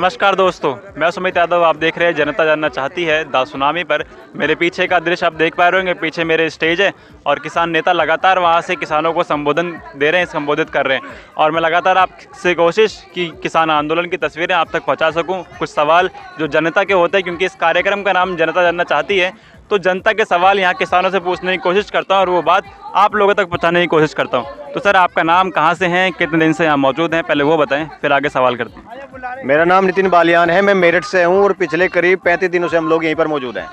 नमस्कार दोस्तों, मैं सुमित यादव। आप देख रहे हैं जनता जानना चाहती है द सुनामी पर। मेरे पीछे का दृश्य आप देख पा रहे होंगे, पीछे मेरे स्टेज है और किसान नेता लगातार वहां से किसानों को संबोधन दे रहे हैं, संबोधित कर रहे हैं। और मैं लगातार आपसे कोशिश कि किसान आंदोलन की तस्वीरें आप तक पहुंचा सकूं, कुछ सवाल जो जनता के होते हैं, क्योंकि इस कार्यक्रम का नाम जनता जानना चाहती है, तो जनता के सवाल यहाँ किसानों से पूछने की कोशिश करता हूँ और वो बात आप लोगों तक पहुँचाने की कोशिश करता हूँ। तो सर, आपका नाम, कहाँ से हैं, कितने दिन से यहाँ मौजूद हैं, पहले वो बताएं, फिर आगे सवाल करते हैं। मेरा नाम नितिन बालियान है, मैं मेरठ से हूँ और पिछले करीब 35 दिनों से हम लोग यहीं पर मौजूद हैं।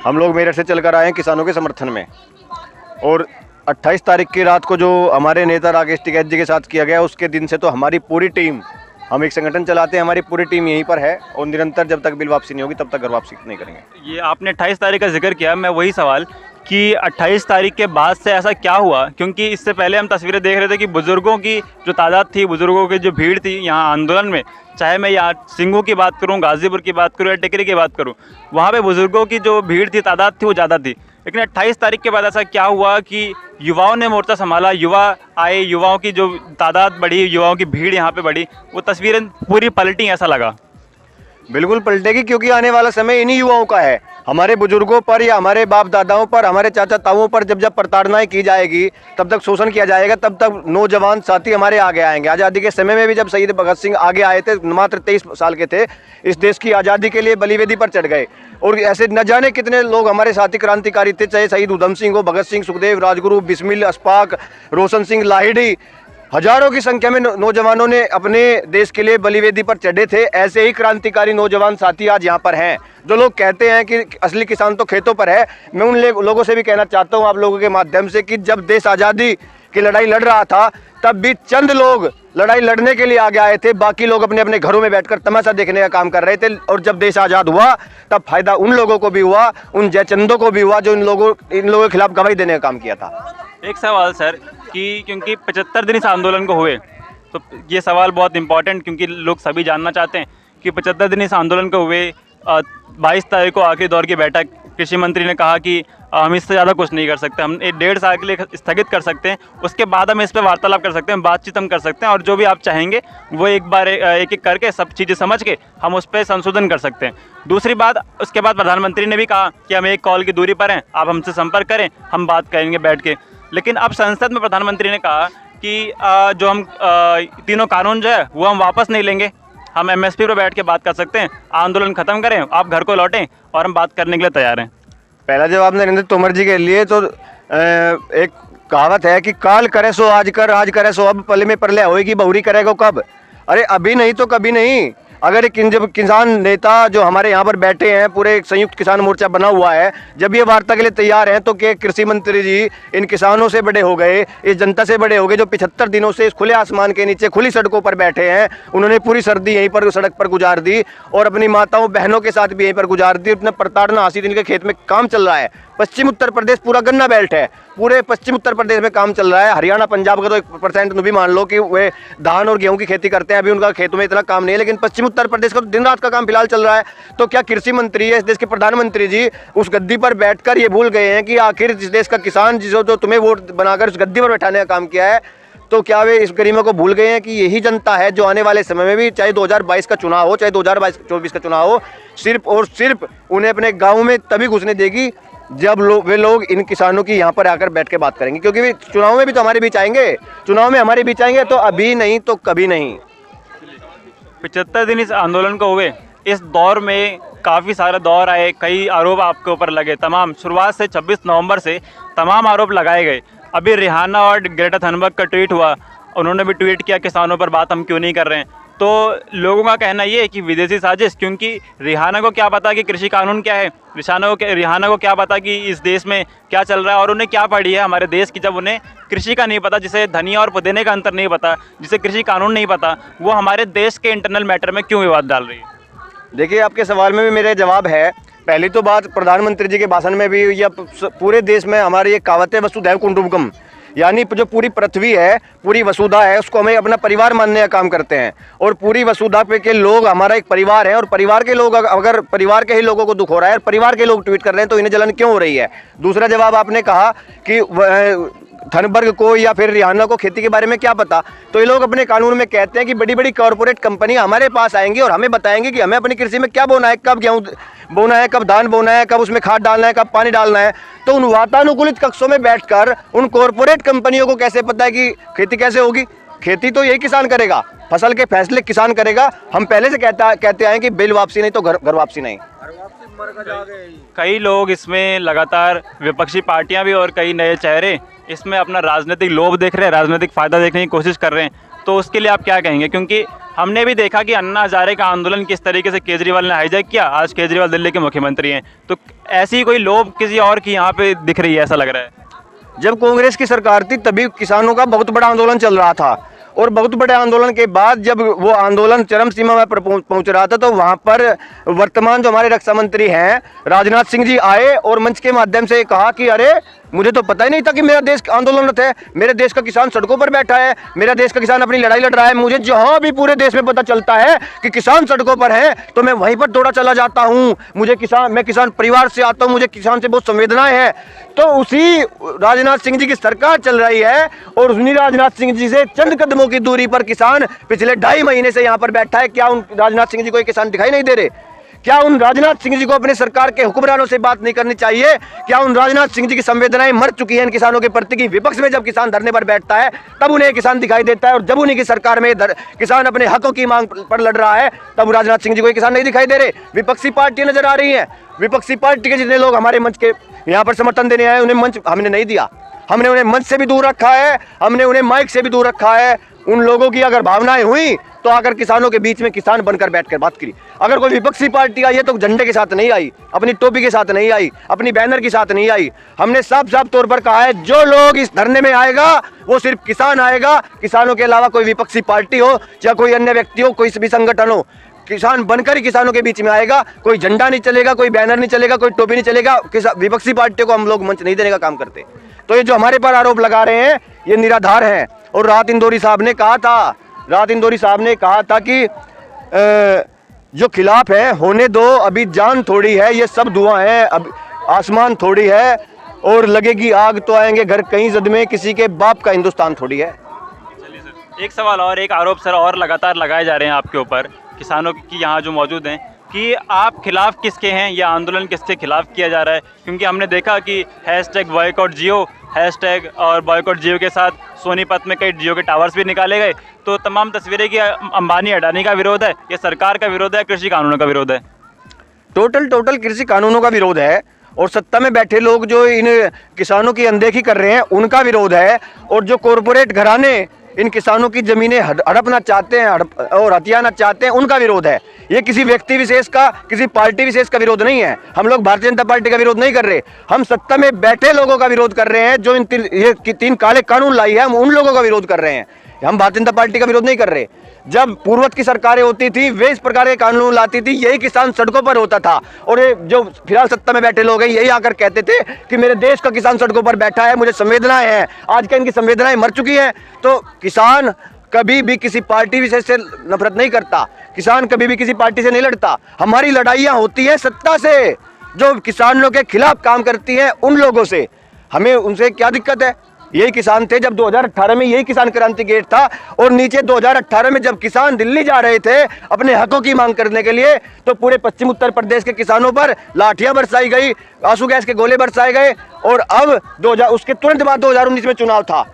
हम लोग मेरठ से चलकर आए हैं किसानों के समर्थन में। और 28 तारीख की रात को जो हमारे नेता राकेश टिकैत जी के साथ किया गया, उसके दिन से तो हमारी पूरी टीम, हम एक संगठन चलाते हैं, हमारी पूरी टीम यहीं पर है और निरंतर जब तक बिल वापसी नहीं होगी तब तक घर वापसी नहीं करेंगे। ये आपने 28 तारीख का जिक्र किया, मैं वही सवाल कि 28 तारीख के बाद से ऐसा क्या हुआ, क्योंकि इससे पहले हम तस्वीरें देख रहे थे कि बुज़ुर्गों की जो तादाद थी, बुज़ुर्गों की जो भीड़ थी यहाँ आंदोलन में, चाहे मैं यहाँ सिंगू की बात करूँ, गाज़ीपुर की बात करूँ या टिकरी की बात करूँ, वहाँ पे बुज़ुर्गों की जो भीड़ थी, तादाद थी, वो ज़्यादा थी। लेकिन 28 तारीख के बाद ऐसा क्या हुआ कि युवाओं ने मोर्चा संभाला, युवा आए, युवाओं की जो तादाद बढ़ी, युवाओं की भीड़ यहाँ पे बढ़ी, वो तस्वीरें पूरी पलटी, ऐसा लगा। बिल्कुल पलटेगी, क्योंकि आने वाला समय इन्हीं युवाओं का है। हमारे बुजुर्गों पर या हमारे बाप दादाओं पर, हमारे चाचा ताऊओं पर जब जब प्रताड़नाएं की जाएगी, तब तक शोषण किया जाएगा, तब तक नौजवान साथी हमारे आगे आएंगे। आज़ादी के समय में भी जब शहीद भगत सिंह आगे आए थे, मात्र 23 साल के थे, इस देश की आज़ादी के लिए बलिवेदी पर चढ़ गए। और ऐसे न जाने कितने लोग हमारे साथी क्रांतिकारी थे, चाहे शहीद उधम सिंह हो, भगत सिंह, सुखदेव, राजगुरु, बिस्मिल, अशफाक, रोशन सिंह लाहिड़ी, हजारों की संख्या में नौजवानों ने अपने देश के लिए बलिवेदी पर चढ़े थे। ऐसे ही क्रांतिकारी नौजवान साथी आज यहाँ पर हैं। जो लोग कहते हैं कि असली किसान तो खेतों पर है, मैं उन लोगों से भी कहना चाहता हूँ आप लोगों के माध्यम से कि जब देश आज़ादी की लड़ाई लड़ रहा था, तब भी चंद लोग लड़ाई लड़ने के लिए आगे आए थे, बाकी लोग अपने अपने घरों में बैठकर तमाशा देखने का काम कर रहे थे। और जब देश आज़ाद हुआ, तब फायदा उन लोगों को भी हुआ, उन जयचंदों को भी हुआ, जो इन लोगों के खिलाफ गवाही देने का काम किया था। एक सवाल सर, कि क्योंकि 75 दिन इस आंदोलन को हुए, तो ये सवाल बहुत इंपॉर्टेंट, क्योंकि लोग सभी जानना चाहते हैं कि 75 दिन इस आंदोलन को हुए। 22 तारीख को आखिरी दौर की बैठक, कृषि मंत्री ने कहा कि हम इससे ज़्यादा कुछ नहीं कर सकते, हम 1.5 साल के लिए स्थगित कर सकते हैं, उसके बाद हम इस पर वार्तालाप कर सकते हैं, बातचीत हम कर सकते हैं, और जो भी आप चाहेंगे वो एक बार एक एक करके सब चीज़ें समझ के हम उस पर संशोधन कर सकते हैं। दूसरी बात, उसके बाद प्रधानमंत्री ने भी कहा कि हम 1 कॉल की दूरी पर हैं, आप हमसे संपर्क करें, हम बात करेंगे बैठ के। लेकिन अब संसद में प्रधानमंत्री ने कहा कि जो हम तीनों कानून जो है वो हम वापस नहीं लेंगे, हम MSP पर बैठ के बात कर सकते हैं, आंदोलन खत्म करें, आप घर को लौटें और हम बात करने के लिए तैयार हैं। पहला जवाब नरेंद्र तोमर जी के लिए तो एक कहावत है कि काल करे सो आज कर, आज करे सो अब, पले में प्रलय होएगी बहुरी करेगा कब। अरे अभी नहीं तो कभी नहीं। अगर जब किसान नेता जो हमारे यहाँ पर बैठे हैं, पूरे एक संयुक्त किसान मोर्चा बना हुआ है, जब ये वार्ता के लिए तैयार हैं, तो क्या कृषि मंत्री जी इन किसानों से बड़े हो गए, इस जनता से बड़े हो गए, जो 75 दिनों से इस खुले आसमान के नीचे खुली सड़कों पर बैठे हैं। उन्होंने पूरी सर्दी यहीं पर सड़क पर गुजार दी और अपनी माताओं बहनों के साथ भी यहीं पर गुजार दी। इतना प्रताड़ना हासिल, इनके खेत में काम चल रहा है। पश्चिम उत्तर प्रदेश पूरा गन्ना बेल्ट है, पूरे पश्चिम उत्तर प्रदेश में काम चल रहा है। हरियाणा पंजाब का तो 1% भी मान लो कि वे धान और गेहूं की खेती करते हैं, अभी उनका खेतों में इतना काम नहीं है, लेकिन पश्चिम उत्तर प्रदेश का तो दिन रात का काम फिलहाल चल रहा है। तो क्या कृषि मंत्री है, इस देश के प्रधानमंत्री जी, उस गद्दी पर बैठकर ये भूल गए हैं कि आखिर इस देश का किसान जो तुम्हें वोट बनाकर उस गद्दी पर बैठाने का काम किया है, तो क्या वे इस गरीबों को भूल गए हैं कि यही जनता है जो आने वाले समय में भी, चाहे 2022 का चुनाव हो, चाहे 2024 का चुनाव हो, सिर्फ और सिर्फ उन्हें अपने गाँव में तभी घुसने देगी जब वे लोग इन किसानों की यहाँ पर आकर बैठ के बात करेंगे। क्योंकि वे चुनाव में भी तो हमारे बीच आएंगे, चुनाव में हमारे बीच आएंगे, तो अभी नहीं तो कभी नहीं। 75 दिन इस आंदोलन को हुए, इस दौर में काफ़ी सारे दौर आए, कई आरोप आपके ऊपर लगे, तमाम शुरुआत से 26 नवंबर से तमाम आरोप लगाए गए। अभी रिहाना और ग्रेटा थनबर्ग का ट्वीट हुआ, उन्होंने भी ट्वीट किया किसानों पर बात हम क्यों नहीं कर रहे हैं। तो लोगों का कहना ये है कि विदेशी साजिश, क्योंकि रिहाना को क्या पता कि कृषि कानून क्या है, रिहाना को क्या पता कि इस देश में क्या चल रहा है, और उन्हें क्या पड़ी है हमारे देश की, जब उन्हें कृषि का नहीं पता, जिसे धनिया और पुदीने का अंतर नहीं पता, जिसे कृषि कानून नहीं पता, वो हमारे देश के इंटरनल मैटर में क्यों विवाद डाल रही है। देखिए, आपके सवाल में भी मेरा जवाब है। पहली तो बात, प्रधानमंत्री जी के भाषण में भी या पूरे देश में हमारी एक कहावत है, वसुधैव कुटुंबकम, यानी जो पूरी पृथ्वी है, पूरी वसुधा है, उसको हमें अपना परिवार मानने का काम करते हैं। और पूरी वसुधा पे के लोग हमारा एक परिवार है, और परिवार के लोग, अगर परिवार के ही लोगों को दुख हो रहा है और परिवार के लोग ट्वीट कर रहे हैं, तो इन्हें जलन क्यों हो रही है। दूसरा जवाब, आपने कहा कि थनबर्ग को या फिर रिहाना को खेती के बारे में क्या पता। तो ये लोग अपने कानून में कहते हैं कि बड़ी बड़ी कॉरपोरेट कंपनियां हमारे पास आएंगी और हमें बताएंगे कि हमें अपनी कृषि में क्या बोना है, कब गेहूँ बोना है, कब धान बोना है, कब उसमें खाद डालना है, कब पानी डालना है। तो उन वातानुकूलित कक्षों में बैठकर उन कॉरपोरेट कंपनियों को कैसे पता है कि खेती कैसे होगी? खेती तो यही किसान करेगा, फसल के फैसले किसान करेगा। हम पहले से कहते आए कि बिल वापसी नहीं तो घर वापसी नहीं। कई लोग इसमें लगातार विपक्षी पार्टियां भी और कई नए चेहरे इसमें अपना राजनीतिक लोभ देख रहे हैं, राजनीतिक फायदा देखने की कोशिश कर रहे हैं। तो उसके लिए आप क्या कहेंगे? क्योंकि हमने भी देखा कि अन्ना हजारे का आंदोलन किस तरीके से केजरीवाल ने हाईजैक किया। आज केजरीवाल दिल्ली के मुख्यमंत्री हैं, तो ऐसी कोई लोभ किसी और की यहाँ पे दिख रही है, ऐसा लग रहा है। जब कांग्रेस की सरकार थी तभी किसानों का बहुत बड़ा आंदोलन चल रहा था, और बहुत बड़े आंदोलन के बाद जब वो आंदोलन चरम सीमा में पहुंच रहा था तो वहां पर वर्तमान जो हमारे रक्षा मंत्री हैं राजनाथ सिंह जी आए और मंच के माध्यम से कहा कि अरे मुझे तो पता ही नहीं था कि मेरा देश आंदोलनरत है, मेरे देश का किसान सड़कों पर बैठा है, मेरा देश का किसान अपनी लड़ाई लड़ रहा है। मुझे जहां भी पूरे देश में पता चलता है कि किसान सड़कों पर है तो मैं वहीं पर दौड़ा चला जाता हूं। मैं किसान परिवार से आता हूं, मुझे किसान से बहुत संवेदनाएं हैं। तो उसी राजनाथ सिंह जी की सरकार चल रही है और उन्हीं राजनाथ सिंह जी से चंद कदमों की दूरी पर किसान पिछले 2.5 महीने से यहाँ पर बैठा है। क्या उन राजनाथ सिंह जी को किसान दिखाई नहीं दे रहे? क्या उन राजनाथ सिंह जी को अपने सरकार के हुक्मरानों से बात नहीं करनी चाहिए? क्या उन राजनाथ सिंह जी की संवेदनाएं मर चुकी हैं इन किसानों के प्रति कि विपक्ष में जब किसान धरने पर बैठता है तब उन्हें किसान दिखाई देता है, और जब उन्हीं की सरकार में किसान अपने हकों की मांग पर लड़ रहा है तब राजनाथ सिंह जी को किसान नहीं दिखाई दे रहे? विपक्षी पार्टियां नजर आ रही हैं। विपक्षी पार्टी के जितने लोग हमारे मंच के यहाँ पर समर्थन देने आए उन्हें मंच हमने नहीं दिया, हमने उन्हें मंच से भी दूर रखा है, हमने उन्हें माइक से भी दूर रखा है। उन लोगों की अगर भावनाएं हुई तो आकर किसानों के बीच में किसान बनकर बैठकर बात करी। अगर कोई विपक्षी पार्टी आई है तो झंडे के साथ नहीं आई, अपनी टोपी के साथ नहीं आई, अपनी बैनर के साथ नहीं आई। हमने साफ साफ तौर पर कहा है जो लोग इस धरने में आएगा वो सिर्फ किसान आएगा, किसानों के अलावा कोई विपक्षी पार्टी हो या कोई अन्य व्यक्ति हो, कोई भी संगठन हो, किसान बनकर ही किसानों के बीच में आएगा। कोई झंडा नहीं चलेगा, कोई बैनर नहीं चलेगा, कोई टोपी नहीं चलेगा। विपक्षी पार्टियों को हम लोग मंच नहीं देने का काम करते। तो ये जो हमारे पर आरोप लगा रहे हैं ये निराधार है। और रात इंदौरी साहब ने कहा था कि जो खिलाफ है होने दो, अभी जान थोड़ी है, ये सब धुआं है, अब आसमान थोड़ी है और लगेगी आग तो आएंगे घर कहीं जद में, किसी के बाप का हिंदुस्तान थोड़ी है। चलिए सर, एक सवाल और, एक आरोप सर और लगातार लगाए जा रहे हैं आपके ऊपर किसानों की यहाँ जो मौजूद हैं कि आप खिलाफ किसके हैं, यह आंदोलन किसके खिलाफ किया जा रहा है? क्योंकि हमने देखा कि #बॉयकॉट जियो और बॉयकॉट जियो के साथ सोनीपत में कई जियो के टावर्स भी निकाले गए। तो तमाम तस्वीरें कि अंबानी अडानी का विरोध है, ये सरकार का विरोध है, कृषि कानूनों का विरोध है? टोटल कृषि कानूनों का विरोध है, और सत्ता में बैठे लोग जो इन किसानों की अनदेखी कर रहे हैं उनका विरोध है, और जो कॉरपोरेट घराने इन किसानों की जमीनें हड़पना चाहते हैं और हथियाना चाहते हैं उनका विरोध है। ये किसी व्यक्ति विशेष का, किसी पार्टी विशेष का विरोध नहीं है। हम लोग भारतीय जनता पार्टी का विरोध नहीं कर रहे, हम सत्ता में बैठे लोगों का विरोध कर रहे हैं। जो ये 3 काले कानून लाई है हम उन लोगों का विरोध कर रहे हैं, हम भारतीय जनता पार्टी का विरोध नहीं कर रहे। जब पूर्वत की सरकारें होती थी वे इस प्रकार के कानून लाती थी, यही किसान सड़कों पर होता था। और ये जो फिलहाल सत्ता में बैठे लोग हैं यही आकर कहते थे कि मेरे देश का किसान सड़कों पर बैठा है, मुझे संवेदनाएं हैं। आज क्या इनकी संवेदनाएं मर चुकी हैं? तो किसान कभी भी किसी पार्टी विशेष से नफरत नहीं करता, किसान कभी भी किसी पार्टी से नहीं लड़ता। हमारी लड़ाइयाँ होती है सत्ता से, जो किसानों के खिलाफ काम करती है उन लोगों से। हमें उनसे क्या दिक्कत है? यही किसान थे जब 2018 में यही किसान क्रांति गेट था, और नीचे 2018 में जब किसान दिल्ली जा रहे थे अपने हकों की मांग करने के लिए तो पूरे पश्चिम उत्तर प्रदेश के किसानों पर लाठियां बरसाई गई, आंसू गैस के गोले बरसाए गए। और अब उसके तुरंत बाद 2019 में चुनाव था,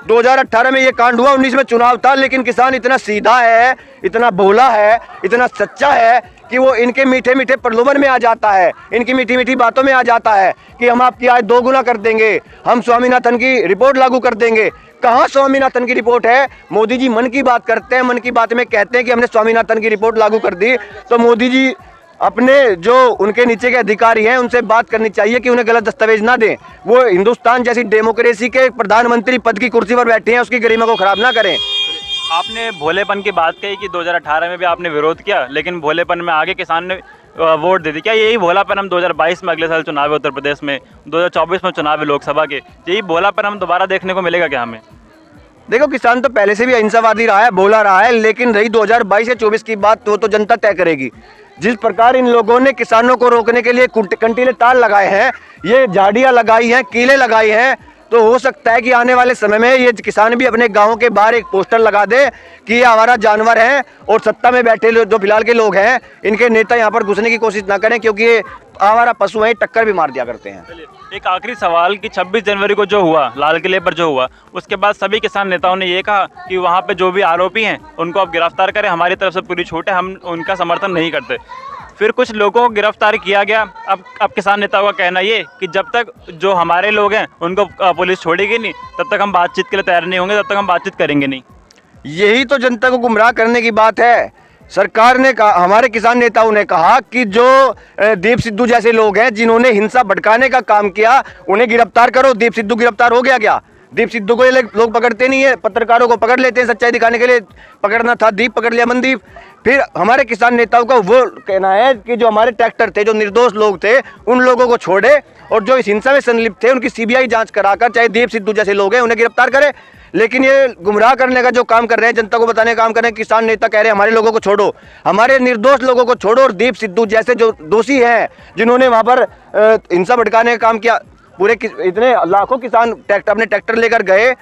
2018 में ये कांड हुआ, 19 में चुनाव था। लेकिन किसान इतना सीधा है, इतना भोला है, इतना सच्चा है कि वो इनके मीठे मीठे प्रलोभन में आ जाता है, इनकी मीठी मीठी बातों में आ जाता है कि हम आपकी आय 2 गुना कर देंगे, हम स्वामीनाथन की रिपोर्ट लागू कर देंगे। कहाँ स्वामीनाथन की रिपोर्ट है? मोदी जी मन की बात करते हैं, मन की बात में कहते हैं कि हमने स्वामीनाथन की रिपोर्ट लागू कर दी। तो मोदी जी अपने जो उनके नीचे के अधिकारी हैं उनसे बात करनी चाहिए कि उन्हें गलत दस्तावेज ना दें। वो हिंदुस्तान जैसी डेमोक्रेसी के प्रधानमंत्री पद की कुर्सी पर बैठे हैं, उसकी गरिमा को खराब ना करें। आपने भोलेपन की बात कही कि 2018 में भी आपने विरोध किया, लेकिन भोलेपन में आगे किसान ने वोट दे दी। क्या यही भोलापन हम 2022 में, अगले साल चुनाव है उत्तर प्रदेश में, 2024 में चुनाव है लोकसभा के, यही भोलापन हम दोबारा देखने को मिलेगा क्या हमें? देखो, किसान तो पहले से भी अहिंसावादी रहा है, बोला रहा है, लेकिन रही 2022 या 24 की बात तो जनता तय करेगी। जिस प्रकार इन लोगों ने किसानों को रोकने के लिए कंटीले तार लगाए हैं, ये झाड़ियाँ लगाई हैं, कीले लगाई हैं, तो हो सकता है कि आने वाले समय में ये किसान भी अपने गाँव के बाहर एक पोस्टर लगा दे कि ये हमारा जानवर है, और सत्ता में बैठे जो फिलहाल के लोग हैं इनके नेता यहाँ पर घुसने की कोशिश ना करें, क्योंकि ये आवारा पशु हैं, टक्कर भी मार दिया करते हैं। एक आखिरी सवाल कि 26 जनवरी को जो हुआ लाल किले पर जो हुआ, उसके बाद सभी किसान नेताओं ने ये कहा कि वहाँ पे जो भी आरोपी हैं उनको आप गिरफ्तार करें, हमारी तरफ से पूरी छूट है, हम उनका समर्थन नहीं करते। फिर कुछ लोगों को गिरफ्तार किया गया। अब किसान नेताओं का कहना ये कि जब तक जो हमारे लोग हैं उनको पुलिस छोड़ेगी नहीं, तब तक हम बातचीत के लिए तैयार नहीं होंगे, तब तक हम बातचीत करेंगे नहीं। यही तो जनता को गुमराह करने की बात है। सरकार ने कहा, हमारे किसान नेताओं ने कहा कि जो दीप सिद्धू जैसे लोग हैं जिन्होंने हिंसा भड़काने का काम किया उन्हें गिरफ्तार करो। दीप सिद्धू गिरफ्तार हो गया क्या? दीप सिद्धू को ये लोग पकड़ते नहीं है, पत्रकारों को पकड़ लेते हैं, सच्चाई दिखाने के लिए पकड़ना था, दीप पकड़ लिया मनदीप। फिर हमारे किसान नेताओं का वो कहना है कि जो हमारे ट्रैक्टर थे, जो निर्दोष लोग थे, उन लोगों को छोड़े और जो इस हिंसा में संलिप्त थे उनकी सीबीआई जांच कराकर, चाहे दीप सिद्धू जैसे लोग हैं, उन्हें गिरफ्तार करे। लेकिन ये गुमराह करने का जो काम कर रहे हैं, जनता को बताने का काम कर रहे हैं, किसान नेता कह रहे हैं हमारे लोगों को छोड़ो, हमारे निर्दोष लोगों को छोड़ो, और दीप सिद्धू जैसे जो दोषी हैं जिन्होंने वहाँ पर हिंसा भड़काने का काम किया, पूरे इतने लाखों किसान अपने ट्रैक्टर लेकर गए,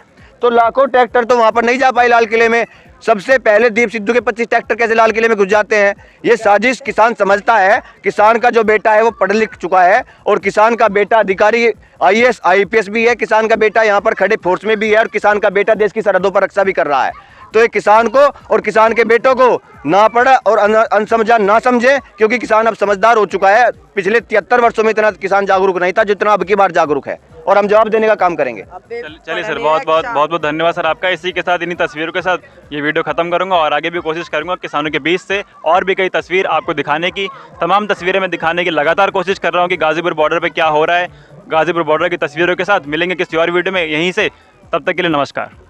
तो लाखों ट्रैक्टर तो वहाँ पर नहीं जा पाए लाल किले में। सबसे पहले दीप सिद्धू के 25 ट्रैक्टर कैसे लाल किले में घुस जाते हैं? ये साजिश किसान समझता है। किसान का जो बेटा है वो पढ़ लिख चुका है, और किसान का बेटा अधिकारी IAS IPS भी है, किसान का बेटा यहाँ पर खड़े फोर्स में भी है, और किसान का बेटा देश की सरहदों पर रक्षा भी कर रहा है। तो एक किसान को और किसान के बेटों को ना पढ़ा और अनसमझा ना समझे, क्योंकि किसान अब समझदार हो चुका है। पिछले 73 वर्षों में इतना किसान जागरूक नहीं था जितना अब की बार जागरूक है, और हम जवाब देने का काम करेंगे। चलिए सर, बहुत धन्यवाद सर आपका। इसी के साथ, इन्हीं तस्वीरों के साथ ये वीडियो खत्म करूंगा, और आगे भी कोशिश करूंगा किसानों के बीच से और भी कई तस्वीर आपको दिखाने की, तमाम तस्वीरें मैं दिखाने की लगातार कोशिश कर रहा हूं कि गाजीपुर बॉर्डर पे क्या हो रहा है। गाजीपुर बॉर्डर की तस्वीरों के साथ मिलेंगे किसी और वीडियो में यहीं से। तब तक के लिए नमस्कार।